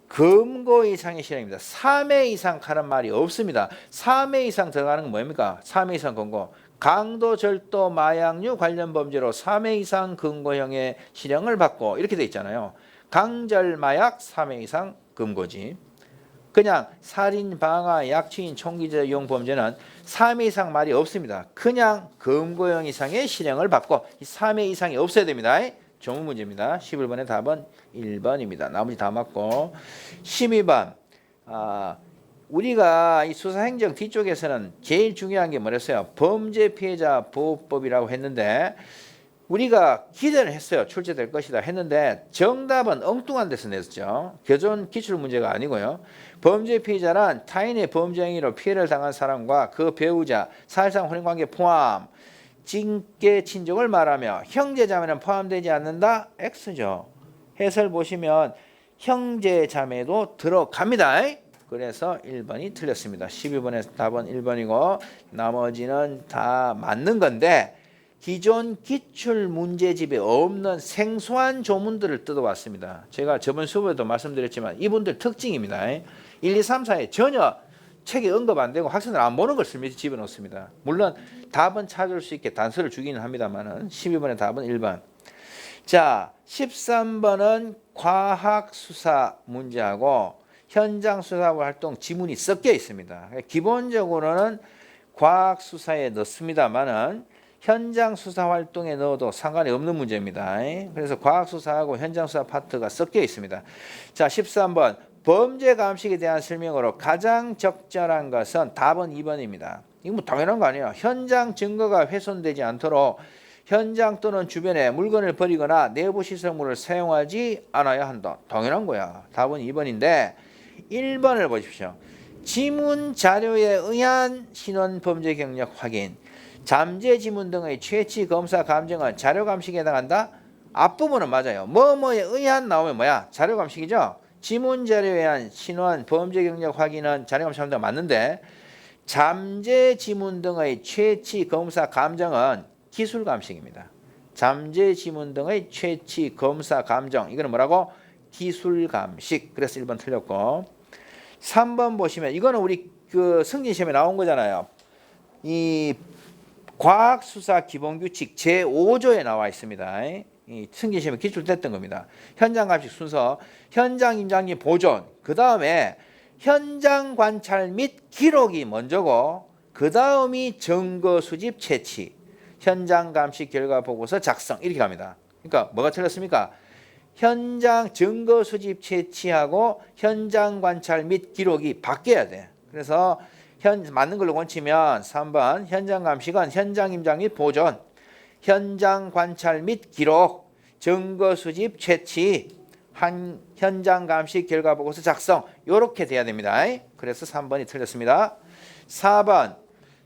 금고 이상의 실형입니다. 3회 이상 하는 말이 없습니다. 3회 이상 들어가는 건 뭡니까? 3회 이상 금고. 강도, 절도, 마약류 관련 범죄로 3회 이상 금고형의 실형을 받고 이렇게 돼 있잖아요. 강절, 마약 3회 이상 금고지. 그냥 살인, 방화, 약취인, 총기제 이용 범죄는 3회 이상 말이 없습니다. 그냥 금고형 이상의 실형을 받고 3회 이상이 없어야 됩니다. 조문 문제입니다. 11번의 답은 1번입니다. 나머지 다 맞고 12번 우리가 이 수사행정 뒤쪽에서는 제일 중요한 게 뭐랬어요? 범죄 피해자 보호법이라고 했는데 우리가 기대를 했어요. 출제될 것이다 했는데 정답은 엉뚱한 데서 냈죠. 교전 기출 문제가 아니고요. 범죄 피해자란 타인의 범죄 행위로 피해를 당한 사람과 그 배우자, 사실상 혼인관계 포함, 직계 친족을 말하며 형제자매는 포함되지 않는다? X죠. 해설 보시면 형제자매도 들어갑니다. 그래서 1번이 틀렸습니다. 12번의 답은 1번이고 나머지는 다 맞는 건데 기존 기출 문제집에 없는 생소한 조문들을 뜯어왔습니다. 제가 저번 수업에도 말씀드렸지만 이분들 특징입니다. 1, 2, 3, 4에 전혀 책에 언급 안 되고 학생들 안 보는 걸 쓸면서 집어넣습니다. 물론 답은 찾을 수 있게 단서를 주기는 합니다만 12번의 답은 1번. 자, 13번은 과학수사 문제하고 현장수사 활동 지문이 섞여 있습니다. 기본적으로는 과학수사에 넣습니다만은 현장수사 활동에 넣어도 상관이 없는 문제입니다. 그래서 과학수사하고 현장수사 파트가 섞여 있습니다. 자, 13번 범죄 감식에 대한 설명으로 가장 적절한 것은 답은 2번입니다. 이거 뭐 당연한 거 아니에요. 현장 증거가 훼손되지 않도록 현장 또는 주변에 물건을 버리거나 내부 시설물을 사용하지 않아야 한다. 당연한 거야. 답은 2번인데 1번을 보십시오. 지문 자료에 의한 신원 범죄 경력 확인, 잠재 지문 등의 채취 검사 감정은 자료 감식에 해당한다. 앞부분은 맞아요. 뭐뭐에 의한 나오면 뭐야? 자료 감식이죠. 지문 자료에 의한 신원 범죄 경력 확인은 자료 감식하는 데 맞는데 잠재 지문 등의 채취 검사 감정은 기술 감식입니다. 잠재 지문 등의 채취 검사 감정 이거는 뭐라고? 기술 감식. 그래서 1번 틀렸고 3번 보시면 이거는 우리 그 승진 시험에 나온 거잖아요. 이 과학수사 기본규칙 제5조에 나와 있습니다. 이 승진 시험에 기출됐던 겁니다. 현장 감식 순서, 현장 임장기 보존, 그 다음에 현장 관찰 및 기록이 먼저고 그 다음이 증거 수집 채취, 현장 감식 결과 보고서 작성 이렇게 갑니다. 그러니까 뭐가 틀렸습니까? 현장 증거 수집 채취하고 현장 관찰 및 기록이 바뀌어야 돼. 그래서 맞는 걸로 고치면 3번 현장 감식은 현장 임장 및 보존, 현장 관찰 및 기록, 증거 수집 채취, 현장 감식 결과 보고서 작성 이렇게 돼야 됩니다. 그래서 3번이 틀렸습니다. 4번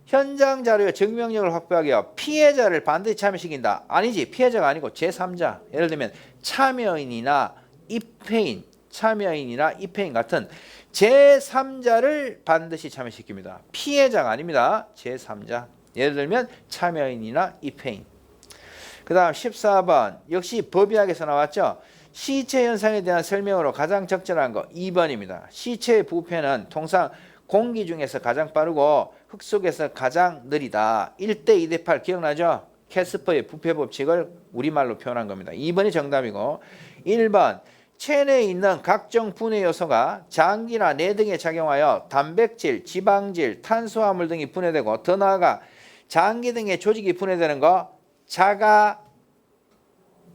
현장 자료의 증명력을 확보하기 위해 피해자를 반드시 참여시킨다. 아니지. 피해자가 아니고 제3자. 예를 들면 참여인이나 입회인 같은 제3자를 반드시 참여시킵니다. 피해자가 아닙니다. 제3자. 예를 들면 참여인이나 입회인. 그 다음 14번 역시 법의학에서 나왔죠. 시체 현상에 대한 설명으로 가장 적절한 거 2번입니다. 시체의 부패는 통상 공기 중에서 가장 빠르고 흙 속에서 가장 느리다. 1대 2대 8 기억나죠? 캐스퍼의 부패 법칙을 우리말로 표현한 겁니다. 2번이 정답이고 1번 체내에 있는 각종 분해 요소가 장기나 뇌 등에 작용하여 단백질, 지방질, 탄수화물 등이 분해되고 더 나아가 장기 등의 조직이 분해되는 거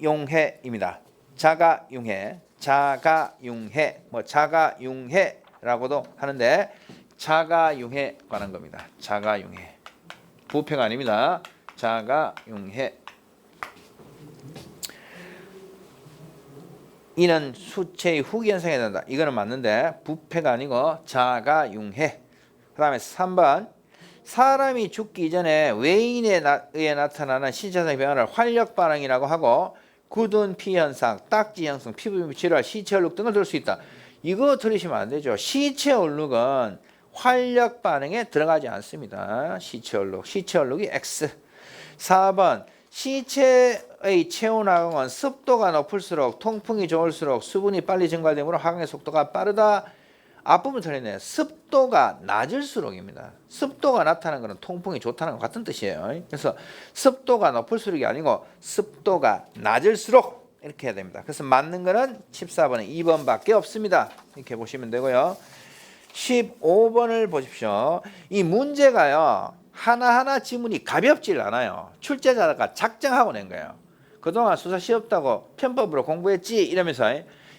자가융해입니다. 자가융해, 자가융해라고도 하는데 자가융해 관한 겁니다. 자가융해. 부패가 아닙니다. 자가융해. 이는 수체의 후기 현상에 된다. 이거는 맞는데 부패가 아니고 자가융해. 그 다음에 3번 사람이 죽기 이전에 외인에 의해 나타나는 신체상의 변화를 활력 반응이라고 하고 굳은 피 현상, 딱지 형성, 피부 질환, 시체 얼룩 등을 들 수 있다. 이거 들으시면 안 되죠. 시체 얼룩은 활력 반응에 들어가지 않습니다. 시체 얼룩이 X. 4번 시체의 체온 하강은 습도가 높을수록 통풍이 좋을수록 수분이 빨리 증발되므로 하강의 속도가 빠르다. 앞부분 틀리네요. 습도가 낮을수록입니다. 습도가 낮다는 것은 통풍이 좋다는 것 같은 뜻이에요. 그래서 습도가 높을수록이 아니고 습도가 낮을수록 이렇게 해야 됩니다. 그래서 맞는 거는 14번에 2번밖에 없습니다. 이렇게 보시면 되고요. 15번을 보십시오. 이 문제가요. 하나하나 지문이 가볍질 않아요. 출제자가 작정하고 낸 거예요. 그동안 수사 쉬웠다고 편법으로 공부했지 이러면서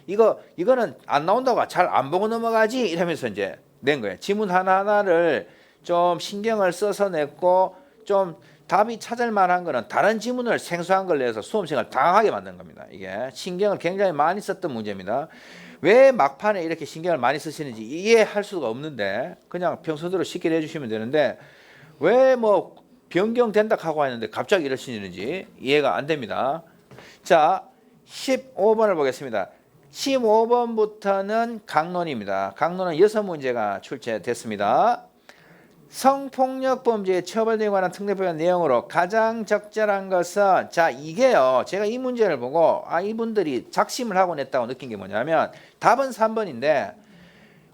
이거는 안 나온다고 잘 안 보고 넘어가지 이러면서 이제 낸 거예요. 지문 하나하나를 좀 신경을 써서 냈고 좀 답이 찾을 만한 거는 다른 지문을 생소한 걸 내서 수험생을 당하게 만든 겁니다. 이게 신경을 굉장히 많이 썼던 문제입니다. 왜 막판에 이렇게 신경을 많이 쓰시는지 이해할 수가 없는데 그냥 평소대로 쉽게 내주시면 되는데 왜 뭐 변경된다 하고 했는데 갑자기 이러시는지 이해가 안 됩니다. 자, 15번을 보겠습니다. 15번부터는 강론입니다. 강론은 6문제가 출제됐습니다. 성폭력 범죄에 처벌되에 관한 특례법의 내용으로 가장 적절한 것은, 자, 이게요, 제가 이 문제를 보고 이분들이 작심을 하고 냈다고 느낀 게 뭐냐면 답은 3번인데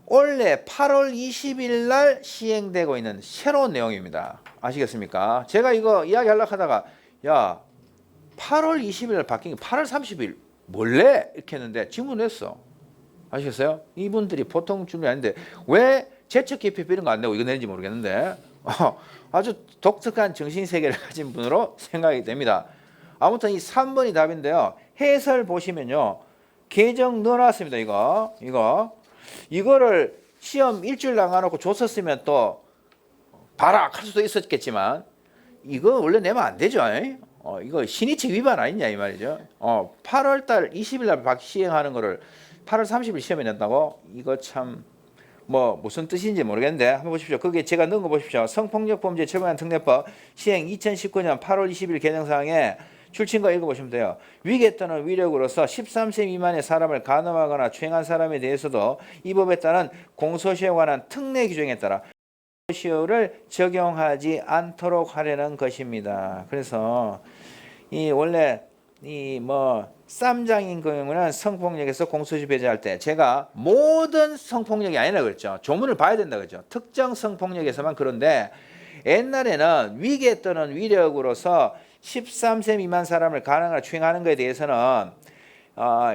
원래 8월 20일 날 시행되고 있는 새로운 내용입니다. 아시겠습니까? 제가 이거 이야기하려고 하다가 야, 8월 20일 날 바뀐 게 8월 30일 몰래 이렇게 했는데 질문했어. 아시겠어요? 이분들이 보통 질문이 아닌데 왜 재척 기피 이런 거 안 내고 이거 내는지 모르겠는데 아주 독특한 정신세계를 가진 분으로 생각이 됩니다. 아무튼 이 3번이 답인데요. 해설 보시면요. 개정 넣어놨습니다. 이거를 시험 일주일 남아놓고 줬었으면 또 봐라 할 수도 있었겠지만 이거 원래 내면 안 되죠. 이거 신의칙 위반 아니냐 이 말이죠. 8월달 20일 날 시행하는 거를 8월 30일 시험에 낸다고? 이거 참 무슨 뜻인지 모르겠는데 한번 보십시오. 거기에 제가 넣은 거 보십시오. 성폭력범죄 처벌관 특례법 시행 2019년 8월 20일 개정사항에 출신거 읽어보시면 돼요. 위계 또는 위력으로서 13세 미만의 사람을 간음하거나 추행한 사람에 대해서도 이 법에 따른 공소시효에 관한 특례 규정에 따라 공소시효를 적용하지 않도록 하려는 것입니다. 그래서 이 원래 쌈장인 경우는 성폭력에서 공소시효 배제할 때 제가 모든 성폭력이 아니라 그랬죠. 조문을 봐야 된다 그랬죠. 특정 성폭력에서만. 그런데 옛날에는 위계 또는 위력으로서 13세 미만 사람을 간음하거나 추행하는 것에 대해서는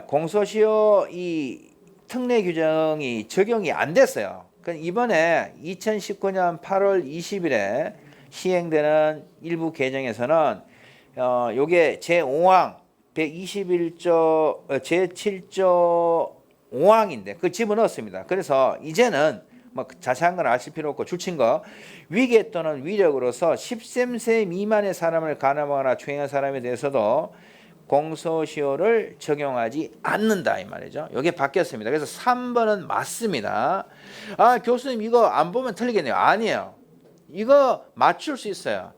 공소시효 이 특례 규정이 적용이 안 됐어요. 이번에 2019년 8월 20일에 시행되는 일부 개정에서는 요게 제5항 121조 제7조 5항인데 그 집어넣었습니다. 그래서 이제는 자세한 건 아실 필요 없고 줄친 거 위계 또는 위력으로서 13세 미만의 사람을 간음하거나 추행한 사람에 대해서도 공소시효를 적용하지 않는다 이 말이죠. 이게 바뀌었습니다. 그래서 3번은 맞습니다. 교수님 이거 안 보면 틀리겠네요. 아니에요. 이거 맞출 수 있어요.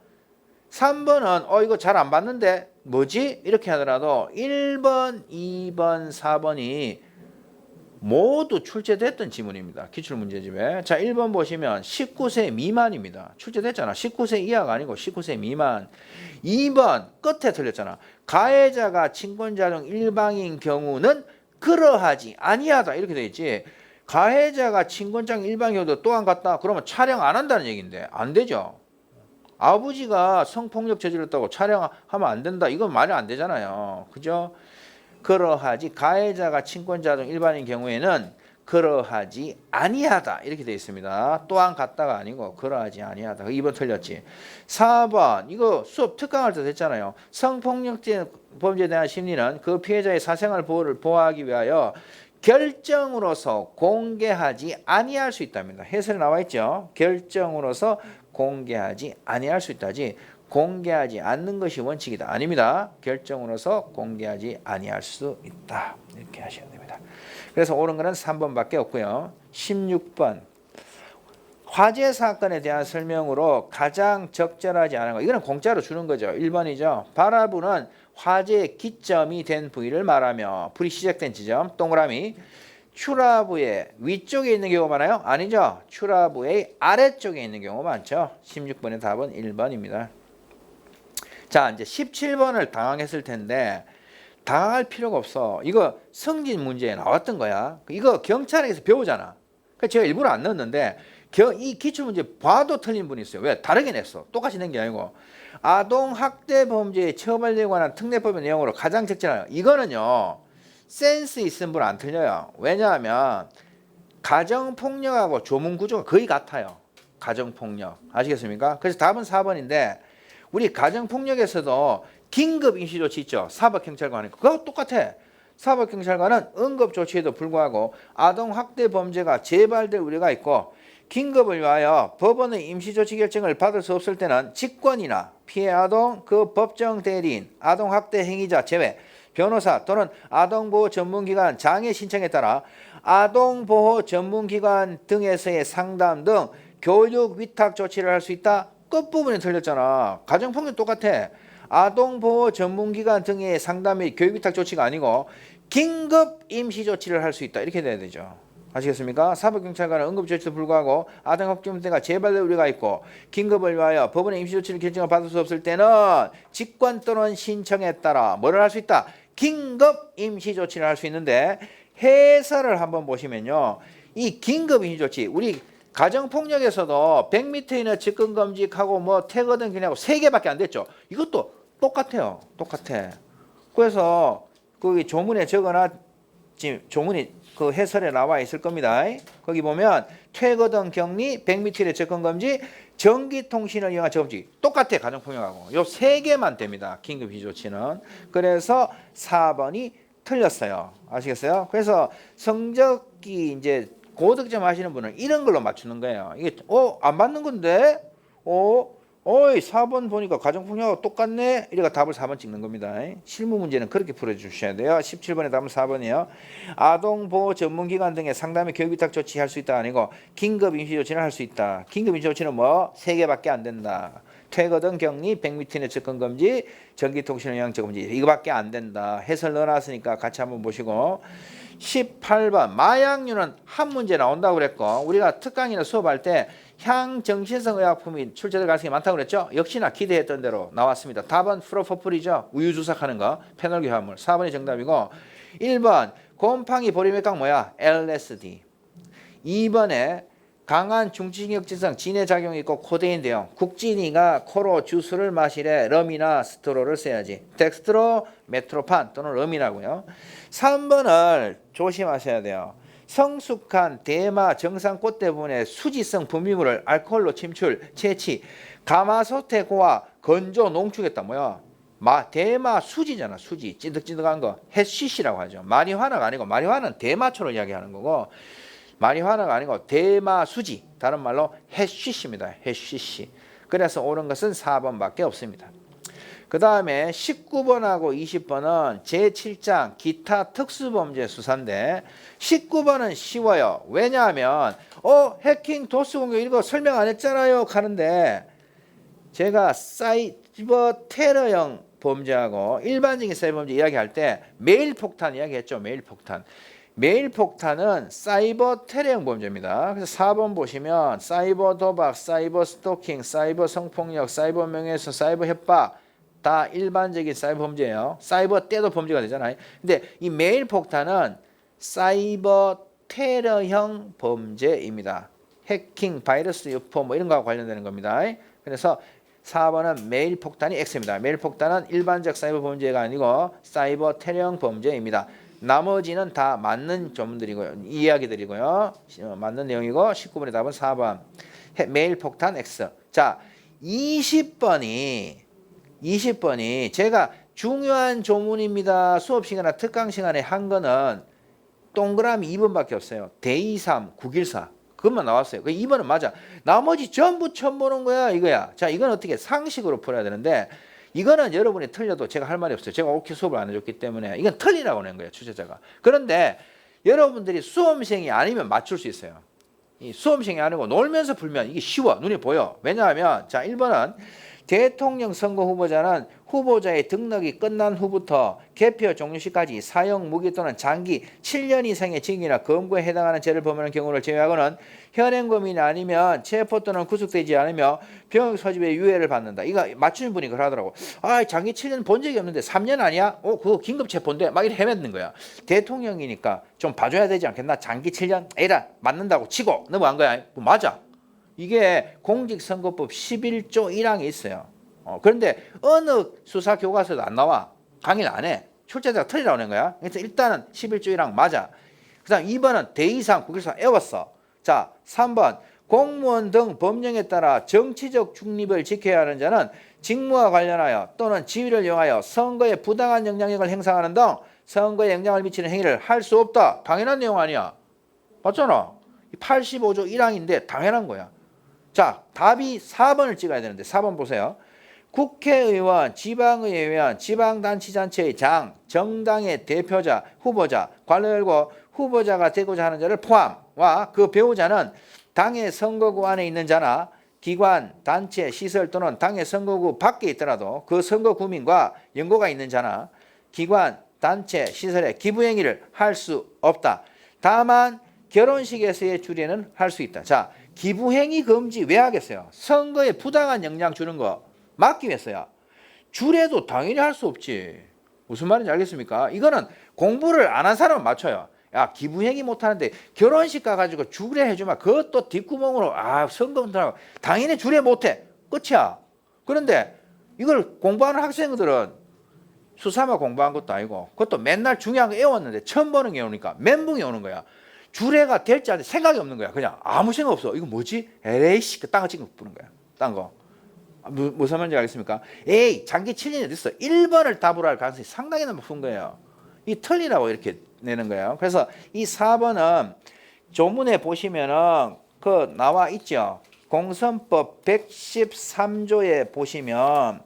3번은 이거 잘 안 봤는데 뭐지? 이렇게 하더라도 1번, 2번, 4번이 모두 출제됐던 지문입니다. 기출문제집에. 자, 1번 보시면 19세 미만입니다. 출제됐잖아. 19세 이하가 아니고 19세 미만. 2번 끝에 틀렸잖아. 가해자가 친권자 중 일방인 경우는 그러하지 아니하다 이렇게 돼 있지. 가해자가 친권자 중 일방인 경우도 또한 같다. 그러면 촬영 안 한다는 얘기인데 안 되죠. 아버지가 성폭력 저질렀다고 촬영하면 안 된다. 이건 말이 안 되잖아요. 그죠? 그러하지 가해자가 친권자 중 일반인 경우에는 그러하지 아니하다 이렇게 되어 있습니다. 또한 같다가 아니고 그러하지 아니하다. 2번 틀렸지. 4번 이거 수업 특강할 때 됐잖아요. 성폭력 범죄에 대한 심리는 그 피해자의 사생활 보호를 보호하기 위하여 결정으로서 공개하지 아니할 수 있답니다. 해설에 나와 있죠. 결정으로서 공개하지 아니할 수 있다지 공개하지 않는 것이 원칙이다. 아닙니다. 결정으로서 공개하지 아니할 수 있다. 이렇게 하셔야 됩니다. 그래서 옳은 거는 3번밖에 없고요. 16번 화재 사건에 대한 설명으로 가장 적절하지 않은 거. 이거는 공짜로 주는 거죠. 1번이죠. 발화부는 화재의 기점이 된 부위를 말하며 불이 시작된 지점 동그라미 출하부의 위쪽에 있는 경우가 많아요? 아니죠. 출하부의 아래쪽에 있는 경우가 많죠. 16번의 답은 1번입니다. 자, 이제 17번을 당황했을 텐데 당황할 필요가 없어. 이거 성진 문제에 나왔던 거야. 이거 경찰에서 배우잖아. 그래서 제가 일부러 안 넣었는데 이 기출문제 봐도 틀린 분이 있어요. 왜? 다르게 냈어. 똑같이 낸 게 아니고 아동학대 범죄에 처벌되에 관한 특례법의 내용으로 가장 적절해요. 이거는요. 센스 있는 분 안 틀려요. 왜냐하면 가정폭력하고 조문구조가 거의 같아요. 가정폭력. 아시겠습니까? 그래서 답은 4번인데 우리 가정폭력에서도 긴급 임시조치 있죠. 사법경찰관이. 그거 똑같아. 사법경찰관은 응급조치에도 불구하고 아동학대 범죄가 재발될 우려가 있고 긴급을 위하여 법원의 임시조치 결정을 받을 수 없을 때는 직권이나 피해 아동, 그 법정 대리인, 아동학대 행위자 제외, 변호사 또는 아동보호 전문기관 장애 신청에 따라 아동보호 전문기관 등에서의 상담 등 교육 위탁 조치를 할 수 있다. 끝부분이 틀렸잖아. 가정폭력 똑같아. 아동보호 전문기관 등의 상담 및 교육위탁 조치가 아니고 긴급 임시조치를 할 수 있다. 이렇게 돼야 되죠. 아시겠습니까? 사법경찰관은 응급조치도 불구하고 아동학대가 재발될 우려가 있고 긴급을 위하여 법원의 임시조치를 결정을 받을 수 없을 때는 직권 또는 신청에 따라 뭐를 할 수 있다? 긴급 임시조치를 할 수 있는데 해설을 한번 보시면요. 이 긴급 임시조치 우리 가정폭력에서도 100m 이내 접근금지하고 뭐 태거 등 기능하고 3개밖에 안 됐죠. 이것도 똑같아요. 똑같아. 그래서 그 조문에 적어놔 지금 조문이 그 해설에 나와 있을 겁니다. 거기 보면 퇴거 등 격리, 100m 이내 접근금지, 전기통신을 이용한 저금지 똑같아. 가정폭력하고 요 3개만 됩니다. 긴급 임시조치는. 그래서 4번이 틀렸어요. 아시겠어요? 그래서 성적이 이제 고득점 하시는 분은 이런 걸로 맞추는 거예요. 이게 안 맞는 건데? 어이 4번 보니까 가정폭력하고 똑같네. 이래가 답을 4번 찍는 겁니다. 실무 문제는 그렇게 풀어주셔야 돼요. 17번의 답은 4번이에요. 아동보호 전문기관 등의 상담의 교육위탁 조치할 수 있다 아니고 긴급 임시조치는 할 수 있다. 긴급 임시조치는 뭐 3개밖에 안 된다. 퇴거 등 격리, 100m 내 접근금지, 전기통신을 영향 저금지 이거밖에 안 된다. 해설 넣어놨으니까 같이 한번 보시고 18번 마약류는 한 문제 나온다고 그랬고 우리가 특강이나 수업할 때 향정신성 의약품이 출제될 가능성이 많다고 그랬죠. 역시나 기대했던 대로 나왔습니다. 답은 프로포폴이죠. 우유 주삭하는 거 페놀 화합물 4번이 정답이고 1번 곰팡이 보리맥강 뭐야? LSD 2번에 강한 중추신경증상 진해작용이 있고 코데인 대용 국진이가 코로 주스를 마시래 럼이나 스트로를 써야지 덱스트로 메트로판 또는 럼이라고요. 3번을 조심하셔야 돼요. 성숙한 대마 정상 꽃대 부분의 수지성 분비물을 알코올로 침출 채취 가마솥에 고아 건조 농축했다 뭐야 대마 수지잖아. 수지 찐득찐득한 거 해시시라고 하죠. 마리화나가 아니고 마리화나는 대마초를 이야기하는 거고 마리화나가 아니고 대마 수지 다른 말로 해시시입니다. 해시시. 그래서 옳은 것은 4번밖에 없습니다. 그 다음에 19번하고 20번은 제7장 기타 특수범죄 수사인데 19번은 쉬워요. 왜냐하면 해킹 도스 공격 이거 설명 안 했잖아요 하는데 제가 사이버 테러형 범죄하고 일반적인 사이버 범죄 이야기할 때 메일 폭탄 이야기했죠. 메일 폭탄. 메일 폭탄은 사이버 테러형 범죄입니다. 그래서 4번 보시면 사이버 도박, 사이버 스토킹, 사이버 성폭력, 사이버 명예훼손, 사이버 협박 다 일반적인 사이버 범죄예요. 사이버 때도 범죄가 되잖아요. 근데 이 메일 폭탄은 사이버 테러형 범죄입니다. 해킹, 바이러스 유포 뭐 이런 거와 관련되는 겁니다. 그래서 4번은 메일 폭탄이 X입니다. 메일 폭탄은 일반적 사이버 범죄가 아니고 사이버 테러형 범죄입니다. 나머지는 다 맞는 조문들이고요. 이야기들이고요. 맞는 내용이고 19번의 답은 4번. 메일 폭탄 X. 자, 20번이 제가 중요한 조문입니다. 수업 시간이나 특강 시간에 한 거는 동그라미 2번밖에 없어요. 대23 914 그것만 나왔어요. 그 2번은 맞아. 나머지 전부 처음 보는 거야 이거야. 자, 이건 어떻게 상식으로 풀어야 되는데 이거는 여러분이 틀려도 제가 할 말이 없어요. 제가 옳게 수업을 안 해줬기 때문에 이건 틀리라고 하는 거예요. 출제자가. 그런데 여러분들이 수험생이 아니면 맞출 수 있어요. 이 수험생이 아니고 놀면서 풀면 이게 쉬워. 눈에 보여. 왜냐하면 자 1번은 대통령 선거 후보자는 후보자의 등록이 끝난 후부터 개표 종료 시까지 사형 무기 또는 장기 7년 이상의 징역이나 검거에 해당하는 죄를 범하는 경우를 제외하고는 현행범인이 아니면 체포 또는 구속되지 않으며 병역 소집의 유예를 받는다. 이거 맞추는 분이 그러더라고. 장기 7년 본 적이 없는데 3년 아니야? 그거 긴급 체포인데 막 이렇게 헤매는 거야. 대통령이니까 좀 봐줘야 되지 않겠나? 장기 7년? 에라 맞는다고 치고 넘어간 거야. 맞아. 이게 공직선거법 11조 1항이 있어요. 그런데 어느 수사 교과서도 안 나와. 강의를 안 해. 출제자가 틀리라고 하는 거야. 그래서 일단은 11조 1항 맞아. 그 다음 2번은 대2상 913 애웠어. 자, 3번 공무원 등 법령에 따라 정치적 중립을 지켜야 하는 자는 직무와 관련하여 또는 지위를 이용하여 선거에 부당한 영향력을 행사하는 등 선거에 영향을 미치는 행위를 할 수 없다. 당연한 내용 아니야. 맞잖아. 85조 1항인데 당연한 거야. 자, 답이 4번을 찍어야 되는데 4번 보세요. 국회의원, 지방의회의원, 지방단체장의 장, 정당의 대표자, 후보자, 괄호 열고 후보자가 되고자 하는 자를 포함과 그 배우자는 당의 선거구 안에 있는 자나 기관, 단체, 시설 또는 당의 선거구 밖에 있더라도 그 선거구민과 연고가 있는 자나 기관, 단체, 시설에 기부행위를 할 수 없다. 다만 결혼식에서의 주례는 할 수 있다. 자, 기부행위 금지 왜 하겠어요? 선거에 부당한 영향 주는 거 막기 위해서야. 주례도 당연히 할 수 없지. 무슨 말인지 알겠습니까? 이거는 공부를 안 한 사람은 맞춰요. 야, 기부행위 못하는데 결혼식 가가지고 주례 해주면 그것도 뒷구멍으로 선거운동하고 당연히 주례 못해. 끝이야. 그런데 이걸 공부하는 학생들은 수사만 공부한 것도 아니고 그것도 맨날 중요한 거 외웠는데 처음 보는 게 오니까 멘붕이 오는 거야. 주례가 될지 안 될지 생각이 없는 거야. 그냥 아무 생각 없어. 이거 뭐지? 에이씨, 그 딴거 찍어 부는 거야. 딴 거. 무슨 말인지 알겠습니까? 에이, 장기 7년이 됐어. 1번을 답으로 할 가능성이 상당히 높은 거예요. 이 틀리라고 이렇게 내는 거예요. 그래서 이 4번은 조문에 보시면은 그 나와 있죠. 공선법 113조에 보시면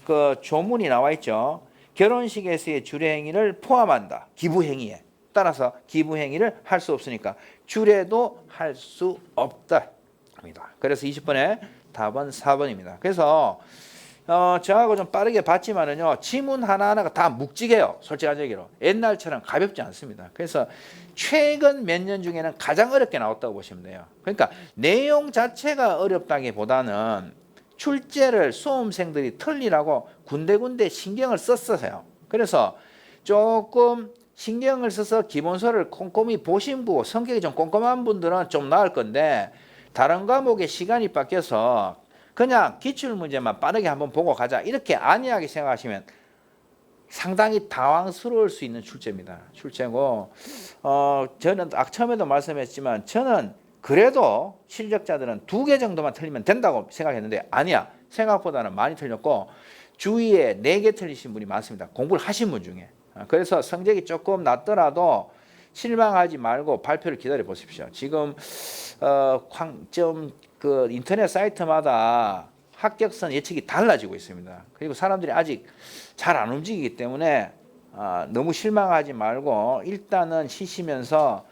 그 조문이 나와 있죠. 결혼식에서의 주례행위를 포함한다. 기부행위에. 따라서 기부행위를 할 수 없으니까 주례도 할 수 없다. 합니다. 그래서 20번에 답은 4번입니다. 그래서 저하고 좀 빠르게 봤지만은요, 지문 하나하나가 다 묵직해요. 솔직한 얘기로. 옛날처럼 가볍지 않습니다. 그래서 최근 몇 년 중에는 가장 어렵게 나왔다고 보시면 돼요. 그러니까 내용 자체가 어렵다기보다는 출제를 수험생들이 틀리라고 군데군데 신경을 썼어요. 그래서 조금 신경을 써서 기본서를 꼼꼼히 보신 분, 성격이 좀 꼼꼼한 분들은 좀 나을 건데 다른 과목에 시간이 바뀌어서 그냥 기출문제만 빠르게 한번 보고 가자 이렇게 안이하게 생각하시면 상당히 당황스러울 수 있는 출제입니다. 출제고 저는 처음에도 말씀했지만 저는 그래도 실력자들은 2개 정도만 틀리면 된다고 생각했는데 아니야. 생각보다는 많이 틀렸고 주위에 4개 틀리신 분이 많습니다. 공부를 하신 분 중에. 그래서 성적이 조금 낮더라도 실망하지 말고 발표를 기다려 보십시오. 지금 좀 그 인터넷 사이트마다 합격선 예측이 달라지고 있습니다. 그리고 사람들이 아직 잘 안 움직이기 때문에 너무 실망하지 말고 일단은 쉬시면서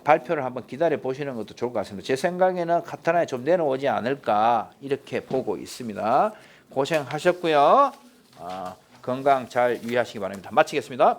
발표를 한번 기다려 보시는 것도 좋을 것 같습니다. 제 생각에는 카타나에 좀 내려오지 않을까 이렇게 보고 있습니다. 고생하셨고요. 건강 잘 유의하시기 바랍니다. 마치겠습니다.